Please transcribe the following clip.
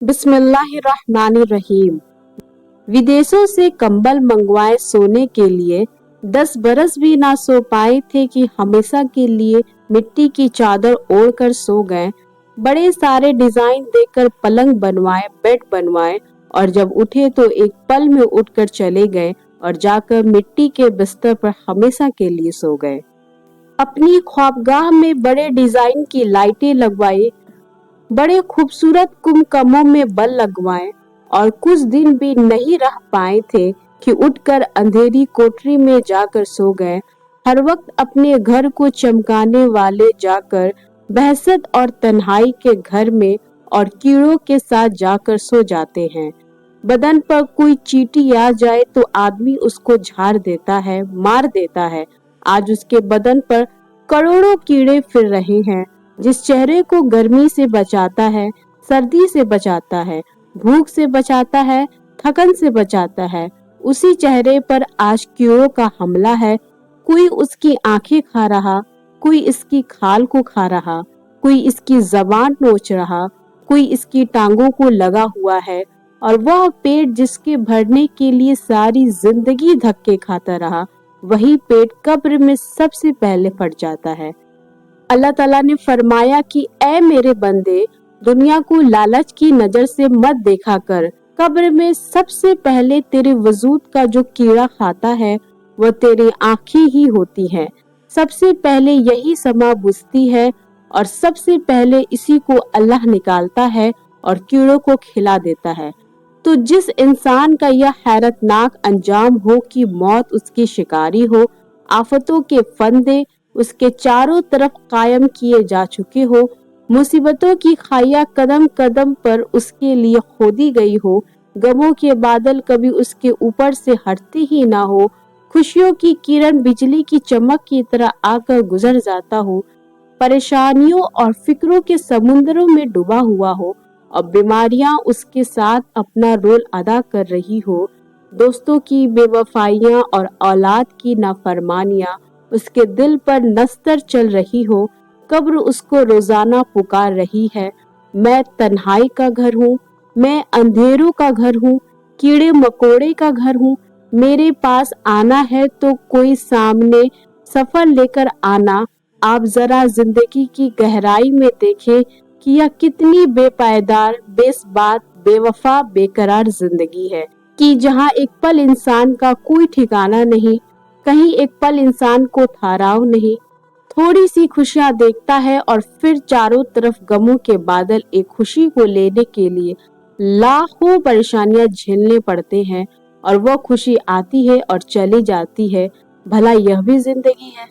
बिस्मिल्लाहिर्रहमानिर्रहीम। विदेशों से कंबल मंगवाए सोने के लिए, 10 बरस भी ना सो पाए थे कि हमेशा के लिए मिट्टी की चादर ओढ़कर सो गए। बड़े सारे डिजाइन देकर पलंग बनवाए, बेड बनवाए और जब उठे तो एक पल में उठकर चले गए और जाकर मिट्टी के बिस्तर पर हमेशा के लिए सो गए। अपनी ख्वाबगाह में बड़े डिजाइन की लाइटें लगवाई, बड़े खूबसूरत कुमकमों में बल लगवाए और कुछ दिन भी नहीं रह पाए थे कि उठकर अंधेरी कोठरी में जाकर सो गए। हर वक्त अपने घर को चमकाने वाले जाकर बहसत और तन्हाई के घर में और कीड़ों के साथ जाकर सो जाते हैं। बदन पर कोई चींटी आ जाए तो आदमी उसको झाड़ देता है, मार देता है। आज उसके बदन पर करोड़ों कीड़े फिर रहे हैं। जिस चेहरे को गर्मी से बचाता है, सर्दी से बचाता है, भूख से बचाता है, थकन से बचाता है, उसी चेहरे पर आज कीड़ों का हमला है। कोई उसकी आंखें खा रहा, कोई इसकी खाल को खा रहा, कोई इसकी जबान नोच रहा, कोई इसकी टांगों को लगा हुआ है और वह पेट जिसके भरने के लिए सारी जिंदगी धक्के खाता रहा, वही पेट कब्र में सबसे पहले फट जाता है। अल्लाह ताला ने फरमाया कि ऐ मेरे बंदे, दुनिया को लालच की नजर से मत देखा कर। कब्र में सबसे पहले तेरे वजूद का जो कीड़ा खाता है वह तेरी आंखें ही होती हैं। सबसे पहले यही समा बुझती है और सबसे पहले इसी को अल्लाह निकालता है और कीड़ों को खिला देता है। तो जिस इंसान का यह हैरतनाक अंजाम हो कि मौत उसकी शिकारी हो, आफतों के फंदे उसके चारों तरफ कायम किए जा चुके हो, मुसीबतों की खाइया कदम कदम पर उसके लिए खोदी गई हो, गमों के बादल कभी उसके ऊपर से हटते ही ना हो, खुशियों की किरण बिजली की चमक की तरह आकर गुजर जाता हो, परेशानियों और फिक्रों के समुद्रों में डूबा हुआ हो और बीमारियां उसके साथ अपना रोल अदा कर रही हो, दोस्तों की बेवफाइयां और औलाद की नाफरमानियां उसके दिल पर नस्तर चल रही हो, कब्र उसको रोजाना पुकार रही है। मैं तन्हाई का घर हूँ, मैं अंधेरों का घर हूँ, कीड़े मकोड़े का घर हूँ। मेरे पास आना है तो कोई सामने सफर लेकर आना। आप जरा जिंदगी की गहराई में देखें कि यह कितनी बेपायदार, बेसबात, बेवफा, बेकरार जिंदगी है कि जहाँ एक पल इंसान का कोई ठिकाना नहीं, कहीं एक पल इंसान को ठहराव नहीं। थोड़ी सी खुशियां देखता है और फिर चारों तरफ गमों के बादल एक खुशी को लेने के लिए लाखों परेशानियां झेलने पड़ते हैं और वह खुशी आती है और चली जाती है। भला यह भी जिंदगी है?